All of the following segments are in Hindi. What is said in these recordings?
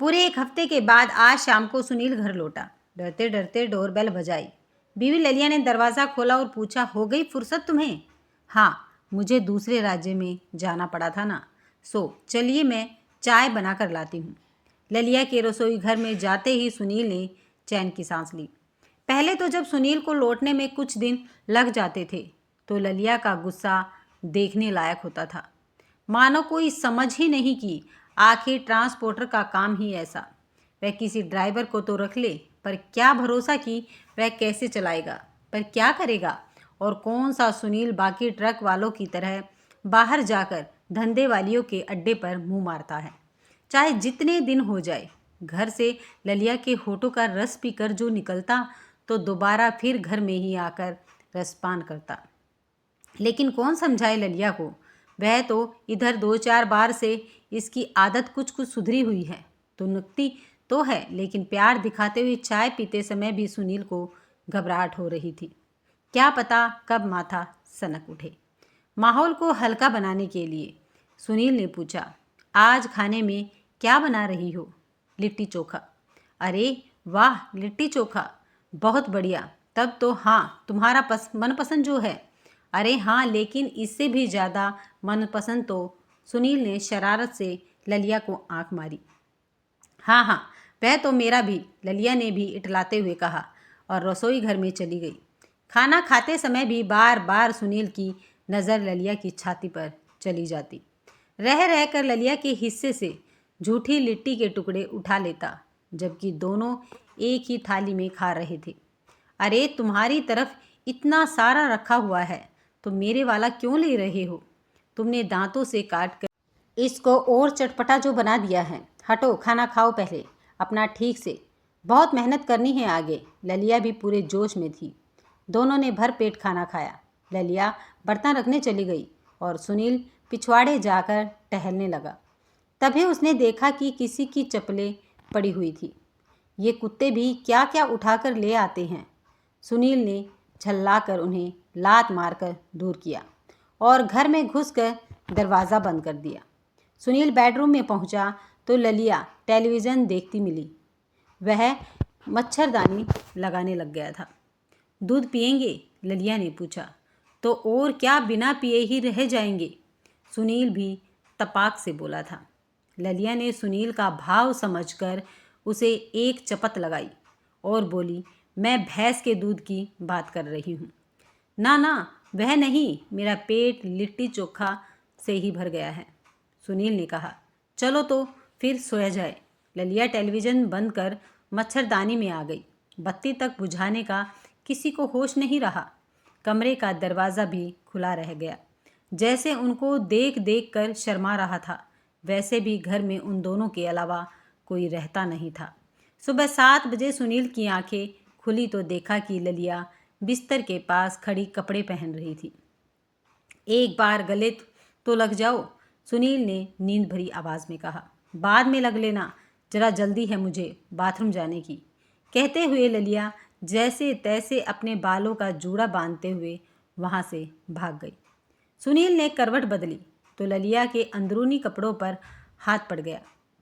पूरे एक हफ्ते के बाद आज शाम को सुनील घर लौटा। डरते डरते डोरबेल बजाई। बीवी ललिया ने दरवाज़ा खोला और पूछा, हो गई फुर्सत तुम्हें? हाँ, मुझे दूसरे राज्य में जाना पड़ा था ना, चलिए मैं चाय बना कर लाती हूँ। ललिया के रसोई घर में जाते ही सुनील ने चैन की सांस ली। पहले तो जब सुनील को लौटने में कुछ दिन लग जाते थे तो ललिया का गुस्सा देखने लायक होता था। मानो कोई समझ ही नहीं कि आखिर ट्रांसपोर्टर का काम ही ऐसा। वह किसी ड्राइवर को तो रख ले, पर क्या भरोसा कि वह कैसे चलाएगा, पर क्या करेगा। और कौन सा सुनील बाकी ट्रक वालों की तरह बाहर जाकर धंधे वालियों के अड्डे पर मुंह मारता है। चाहे जितने दिन हो जाए, घर से ललिया के होठों का रस पीकर जो निकलता तो दोबारा फिर घर में ही आकर रसपान करता। लेकिन कौन समझाए ललिया को? वह तो इधर 2-4 बार से इसकी आदत कुछ कुछ सुधरी हुई है। तो नुकती तो है, लेकिन प्यार दिखाते हुए चाय पीते समय भी सुनील को घबराहट हो रही थी। क्या पता कब माथा सनक उठे। माहौल को हल्का बनाने के लिए सुनील ने पूछा, आज खाने में क्या बना रही हो? लिट्टी चोखा। अरे वाह, लिट्टी चोखा, बहुत बढ़िया। तब तो हाँ, तुम्हारा मनपसंद जो है। अरे हाँ, लेकिन इससे भी ज़्यादा मनपसंद तो। सुनील ने शरारत से ललिया को आंख मारी। हाँ हाँ, वह तो मेरा भी, ललिया ने भी इटलाते हुए कहा और रसोई घर में चली गई। खाना खाते समय भी बार बार सुनील की नज़र ललिया की छाती पर चली जाती। रह रहकर ललिया के हिस्से से झूठी लिट्टी के टुकड़े उठा लेता, जबकि दोनों एक ही थाली में खा रहे थे। अरे तुम्हारी तरफ इतना सारा रखा हुआ है तो मेरे वाला क्यों ले रहे हो? तुमने दांतों से काट कर इसको और चटपटा जो बना दिया है। हटो, खाना खाओ पहले अपना ठीक से, बहुत मेहनत करनी है आगे। ललिया भी पूरे जोश में थी। दोनों ने भर पेट खाना खाया। ललिया बर्तन रखने चली गई और सुनील पिछवाड़े जाकर टहलने लगा। तभी उसने देखा कि किसी की चप्पलें पड़ी हुई थी। ये कुत्ते भी क्या क्या उठाकर ले आते हैं। सुनील ने झल्लाकर उन्हें लात मारकर दूर किया और घर में घुसकर दरवाज़ा बंद कर दिया। सुनील बेडरूम में पहुंचा तो ललिया टेलीविज़न देखती मिली। वह मच्छरदानी लगाने लग गया था। दूध पिएंगे? ललिया ने पूछा। तो और क्या, बिना पिए ही रह जाएंगे? सुनील भी तपाक से बोला था। ललिया ने सुनील का भाव समझकर उसे एक चपत लगाई और बोली, मैं भैंस के दूध की बात कर रही हूँ। ना ना, वह नहीं, मेरा पेट लिट्टी चोखा से ही भर गया है, सुनील ने कहा। चलो तो फिर सोया जाए। ललिया टेलीविज़न बंद कर मच्छरदानी में आ गई। बत्ती तक बुझाने का किसी को होश नहीं रहा। कमरे का दरवाज़ा भी खुला रह गया। जैसे उनको देख देख कर शर्मा रहा था, वैसे भी घर में उन दोनों के अलावा कोई रहता नहीं था। सुबह 7 बजे सुनील की आंखें खुली तो देखा कि ललिया बिस्तर के पास खड़ी कपड़े पहन रही थी। एक बार गले तो लग जाओ, सुनील ने नींद भरी आवाज़ में कहा। बाद में लग लेना, जरा जल्दी है मुझे बाथरूम जाने की। कहते हुए ललिया जैसे तैसे अपने बालों का जूड़ा बांधते हुए वहाँ से भाग गई। सुनील ने करवट बदली तो ललिया के अंदरूनी कपड़ों पर हाथ पड़ गया।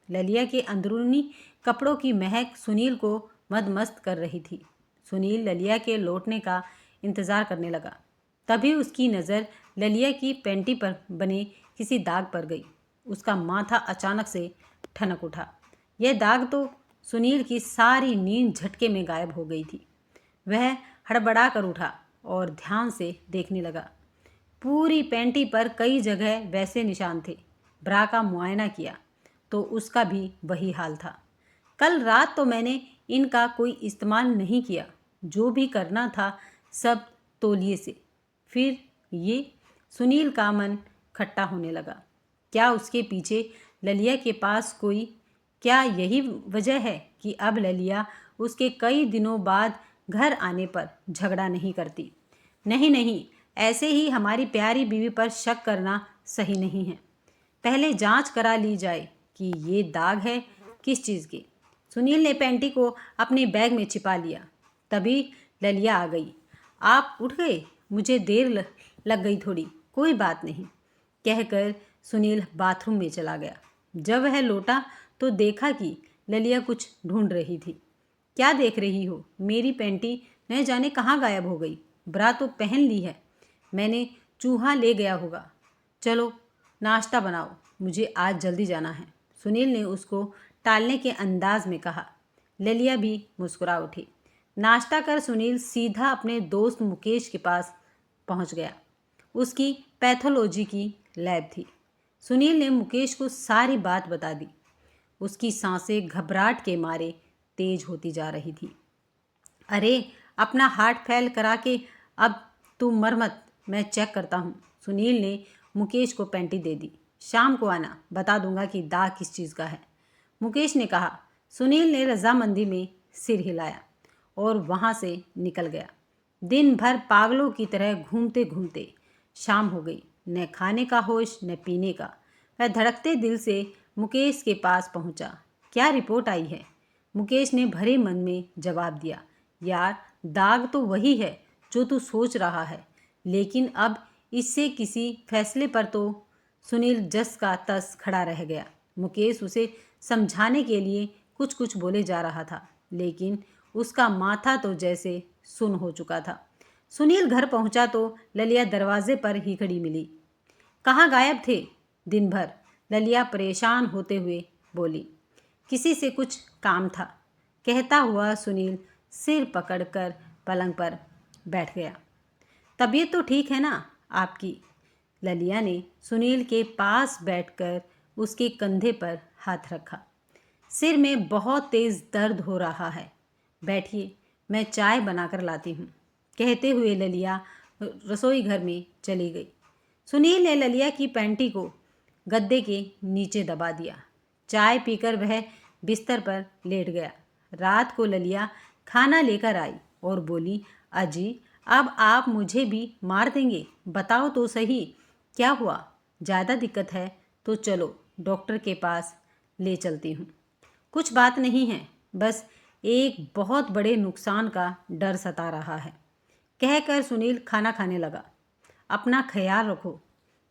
ललिया के अंदरूनी कपड़ों की महक सुनील को मदमस्त कर रही थी। सुनील ललिया के लौटने का इंतज़ार करने लगा। तभी उसकी नज़र ललिया की पैंटी पर बने किसी दाग पर गई। उसका माथा अचानक से ठनक उठा। यह दाग तो सुनील की सारी नींद झटके में गायब हो गई थी। वह हड़बड़ा कर उठा और ध्यान से देखने लगा। पूरी पैंटी पर कई जगह वैसे निशान थे। ब्रा का मुआयना किया तो उसका भी वही हाल था। कल रात तो मैंने इनका कोई इस्तेमाल नहीं किया, जो भी करना था सब तौलिए से। फिर ये, सुनील का मन खट्टा होने लगा। क्या उसके पीछे ललिया के पास कोई, क्या यही वजह है कि अब ललिया उसके कई दिनों बाद घर आने पर झगड़ा नहीं करती? नहीं नहीं, ऐसे ही हमारी प्यारी बीवी पर शक करना सही नहीं है। पहले जांच करा ली जाए कि ये दाग है किस चीज़ के। सुनील ने पैंटी को अपने बैग में छिपा लिया। तभी ललिया आ गई। आप उठ गए? मुझे देर लग गई थोड़ी। कोई बात नहीं, कहकर सुनील बाथरूम में चला गया। जब वह लौटा तो देखा कि ललिया कुछ ढूंढ रही थी। क्या देख रही हो? मेरी पैंटी न जाने कहाँ गायब हो गई। ब्रा तो पहन ली है, मैंने चूहा ले गया होगा। चलो नाश्ता बनाओ, मुझे आज जल्दी जाना है, सुनील ने उसको टालने के अंदाज में कहा। ललिया भी मुस्कुरा उठी। नाश्ता कर सुनील सीधा अपने दोस्त मुकेश के पास पहुंच गया। उसकी पैथोलॉजी की लैब थी। सुनील ने मुकेश को सारी बात बता दी। उसकी सांसें घबराहट के मारे तेज होती जा रही थी। अरे अपना हार्ट फेल करा के अब तू मर मत, मैं चेक करता हूँ। सुनील ने मुकेश को पैंटी दे दी। शाम को आना, बता दूंगा कि दाग किस चीज़ का है, मुकेश ने कहा। सुनील ने रजामंदी में सिर हिलाया और वहाँ से निकल गया। दिन भर पागलों की तरह घूमते घूमते शाम हो गई। न खाने का होश न पीने का। वह धड़कते दिल से मुकेश के पास पहुंचा। क्या रिपोर्ट आई है? मुकेश ने भरे मन में जवाब दिया। यार दाग तो वही है जो तू सोच रहा है, लेकिन अब इससे किसी फैसले पर तो सुनील जस का तस खड़ा रह गया। मुकेश उसे समझाने के लिए कुछ कुछ बोले जा रहा था, लेकिन उसका माथा तो जैसे सुन हो चुका था। सुनील घर पहुंचा तो ललिया दरवाजे पर ही खड़ी मिली। कहाँ गायब थे दिन भर? ललिया परेशान होते हुए बोली। किसी से कुछ काम था, कहता हुआ सुनील सिर पकड़कर पलंग पर बैठ गया। तबीयत तो ठीक है ना आपकी? ललिया ने सुनील के पास बैठकर उसके कंधे पर हाथ रखा। सिर में बहुत तेज़ दर्द हो रहा है, बैठिए, मैं चाय बनाकर लाती हूँ, कहते हुए ललिया रसोई घर में चली गई। सुनील ने ललिया की पैंटी को गद्दे के नीचे दबा दिया। चाय पीकर वह बिस्तर पर लेट गया। रात को ललिया खाना लेकर आई और बोली, अजी अब आप मुझे भी मार देंगे? बताओ तो सही, क्या हुआ? ज़्यादा दिक्कत है तो चलो डॉक्टर के पास ले चलती हूँ। कुछ बात नहीं है, बस एक बहुत बड़े नुकसान का डर सता रहा है, कहकर सुनील खाना खाने लगा। अपना ख्याल रखो,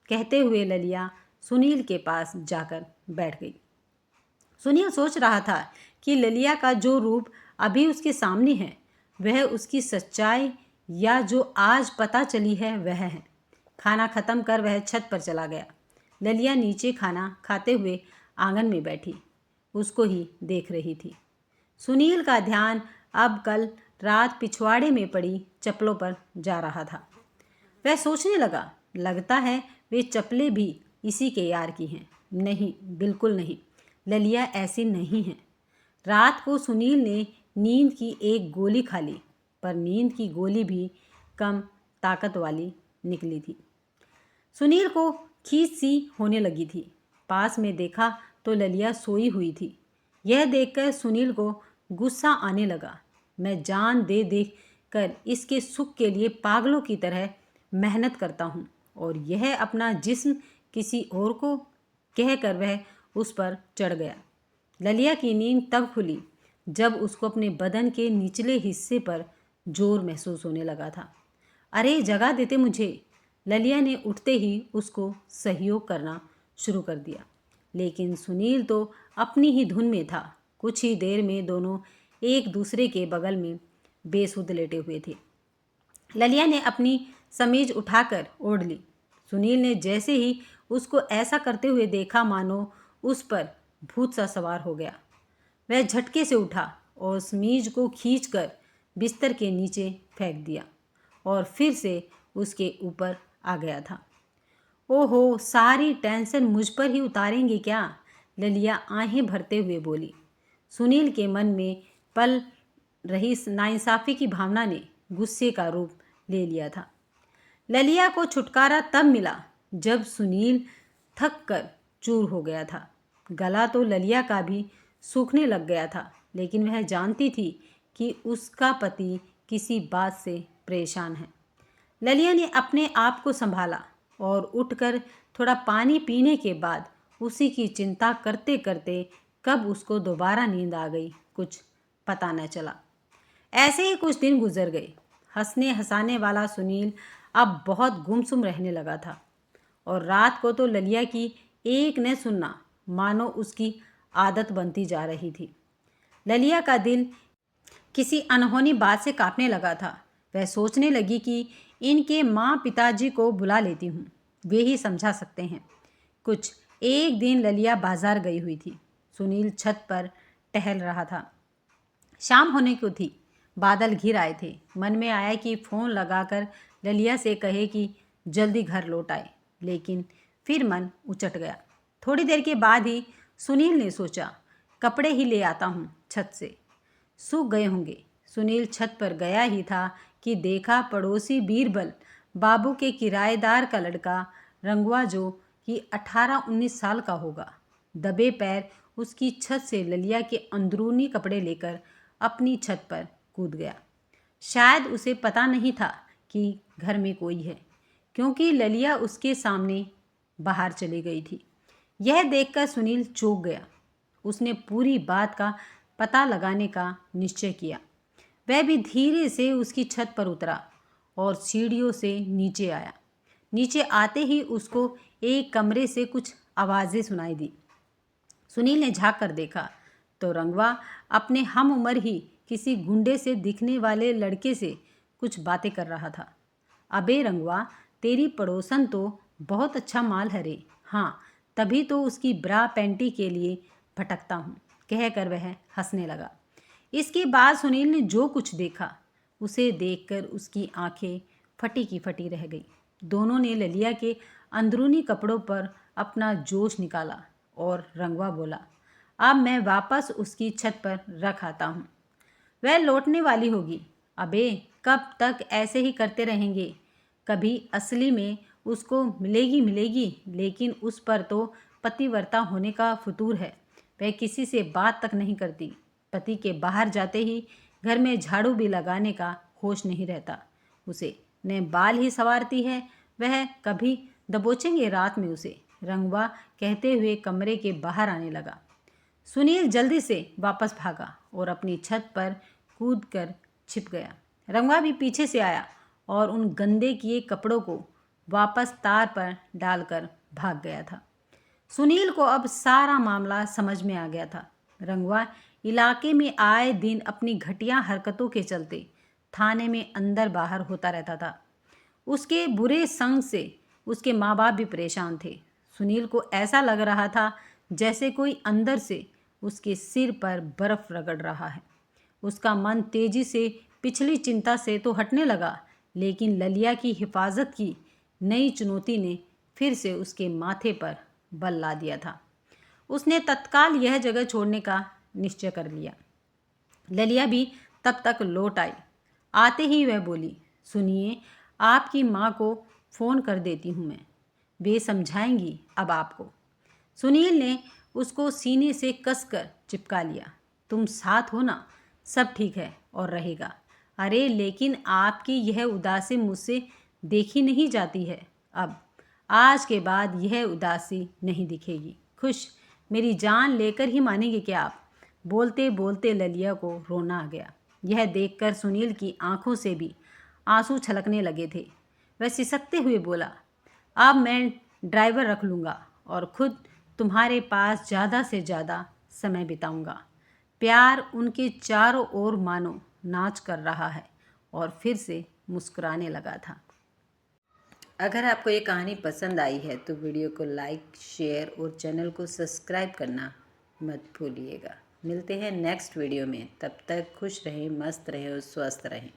कहते हुए ललिया सुनील के पास जाकर बैठ गई। सुनील सोच रहा था कि ललिया का जो रूप अभी उसके सामने है वह उसकी सच्चाई या जो आज पता चली है वह है। खाना खत्म कर वह छत पर चला गया। ललिया नीचे खाना खाते हुए आंगन में बैठी उसको ही देख रही थी। सुनील का ध्यान अब कल रात पिछवाड़े में पड़ी चप्पलों पर जा रहा था। वह सोचने लगा, लगता है वे चप्पलें भी इसी के यार की हैं। नहीं, बिल्कुल नहीं, ललिया ऐसी नहीं है। रात को सुनील ने नींद की एक गोली खा ली, पर नींद की गोली भी कम ताकत वाली निकली थी। सुनील को खींच सी होने लगी थी। पास में देखा तो ललिया सोई हुई थी। यह देखकर सुनील को गुस्सा आने लगा। मैं जान दे दे कर इसके सुख के लिए पागलों की तरह मेहनत करता हूँ और यह अपना जिस्म किसी और को, कहकर वह उस पर चढ़ गया। ललिया की नींद तब खुली जब उसको अपने बदन के निचले हिस्से पर जोर महसूस होने लगा था। अरे जगा देते मुझे, ललिया ने उठते ही उसको सहयोग करना शुरू कर दिया, लेकिन सुनील तो अपनी ही धुन में था। कुछ ही देर में दोनों एक दूसरे के बगल में बेसुध लेटे हुए थे। ललिया ने अपनी समीज उठाकर ओढ़ ली। सुनील ने जैसे ही उसको ऐसा करते हुए देखा मानो उस पर भूत सा सवार हो गया। वह झटके से उठा और समीज को खींचकर बिस्तर के नीचे फेंक दिया और फिर से उसके ऊपर आ गया था। ओहो, सारी टेंशन मुझ पर ही उतारेंगे क्या? ललिया आहें भरते हुए बोली। सुनील के मन में पल रही नाइंसाफ़ी की भावना ने गुस्से का रूप ले लिया था। ललिया को छुटकारा तब मिला जब सुनील थक कर चूर हो गया था। गला तो ललिया का भी सूखने लग गया था, लेकिन वह जानती थी कि उसका पति किसी बात से परेशान है। ललिया ने अपने आप को संभाला और उठकर थोड़ा पानी पीने के बाद उसी की चिंता करते करते कब उसको दोबारा नींद आ गई कुछ पता न चला। ऐसे ही कुछ दिन गुजर गए। हंसने हंसाने वाला सुनील अब बहुत गुमसुम रहने लगा था और रात को तो ललिया की एक न सुनना मानो उसकी आदत बनती जा रही थी। ललिया का दिल किसी अनहोनी बात से कांपने लगा था। वह सोचने लगी कि इनके माँ पिताजी को बुला लेती हूँ, वे ही समझा सकते हैं कुछ। एक दिन ललिया बाजार गई हुई थी। सुनील छत पर टहल रहा था। शाम होने को थी, बादल घिर आए थे। मन में आया कि फ़ोन लगाकर ललिया से कहे कि जल्दी घर लौट आए, लेकिन फिर मन उचट गया। थोड़ी देर के बाद ही सुनील ने सोचा, कपड़े ही ले आता हूँ, छत से सूख गए होंगे। सुनील छत पर गया ही था कि देखा पड़ोसी बीरबल बाबू के किराएदार का लड़का रंगवा, जो कि 18-19 साल का होगा, दबे पैर उसकी छत से ललिया के अंदरूनी कपड़े लेकर अपनी छत पर कूद गया। शायद उसे पता नहीं था कि घर में कोई है, क्योंकि ललिया उसके सामने बाहर चली गई थी। यह देखकर सुनील चौंक गया। उसने पूरी बात का पता लगाने का निश्चय किया। वह भी धीरे से उसकी छत पर उतरा और सीढ़ियों से नीचे आया। नीचे आते ही उसको एक कमरे से कुछ आवाज़ें सुनाई दी। सुनील ने झांक कर देखा तो रंगवा अपने हम उम्र ही किसी गुंडे से दिखने वाले लड़के से कुछ बातें कर रहा था। अबे रंगवा, तेरी पड़ोसन तो बहुत अच्छा माल है रे। हाँ, तभी तो उसकी ब्रा पैंटी के लिए भटकता हूँ, कहकर वह हंसने लगा। इसके बाद सुनील ने जो कुछ देखा, उसे देखकर उसकी आंखें फटी की फटी रह गई। दोनों ने ललिया के अंदरूनी कपड़ों पर अपना जोश निकाला और रंगवा बोला, अब मैं वापस उसकी छत पर रख आता हूँ, वह लौटने वाली होगी। अबे, कब तक ऐसे ही करते रहेंगे? कभी असली में उसको मिलेगी, लेकिन उस पर तो पतिव्रता होने का फितूर है। वह किसी से बात तक नहीं करती। पति के बाहर जाते ही घर में झाड़ू भी लगाने का होश नहीं रहता उसे। न बाल ही संवारती है वह, कभी दबोचेंगे रात में उसे, रंगवा कहते हुए कमरे के बाहर आने लगा। सुनील जल्दी से वापस भागा और अपनी छत पर कूदकर छिप गया। रंगवा भी पीछे से आया और उन गंदे किए कपड़ों को वापस तार पर डालकर भाग गया था। सुनील को अब सारा मामला समझ में आ गया था। रंगवा इलाके में आए दिन अपनी घटिया हरकतों के चलते थाने में अंदर बाहर होता रहता था। उसके बुरे संग से उसके माँ बाप भी परेशान थे। सुनील को ऐसा लग रहा था जैसे कोई अंदर से उसके सिर पर बर्फ रगड़ रहा है। उसका मन तेजी से पिछली चिंता से तो हटने लगा, लेकिन ललिया की हिफाजत की नई चुनौती ने फिर से उसके माथे पर बल ला दिया था। उसने तत्काल यह जगह छोड़ने का निश्चय कर लिया। ललिया भी तब तक लौट आई। आते ही वह बोली, सुनिए, आपकी माँ को फ़ोन कर देती हूँ मैं, वे समझाएंगी अब आपको। सुनील ने उसको सीने से कसकर चिपका लिया। तुम साथ हो ना, सब ठीक है और रहेगा। अरे लेकिन आपकी यह उदासी मुझसे देखी नहीं जाती है। अब आज के बाद यह उदासी नहीं दिखेगी। खुश, मेरी जान लेकर ही मानेंगे क्या आप? बोलते बोलते ललिया को रोना आ गया। यह देखकर सुनील की आंखों से भी आंसू छलकने लगे थे। वह सिसकते हुए बोला, अब मैं ड्राइवर रख लूँगा और खुद तुम्हारे पास ज़्यादा से ज़्यादा समय बिताऊँगा। प्यार उनके चारों ओर मानो नाच कर रहा है और फिर से मुस्कुराने लगा था। अगर आपको ये कहानी पसंद आई है तो वीडियो को लाइक, शेयर और चैनल को सब्सक्राइब करना मत भूलिएगा। मिलते हैं नेक्स्ट वीडियो में। तब तक खुश रहें, मस्त रहें और स्वस्थ रहें।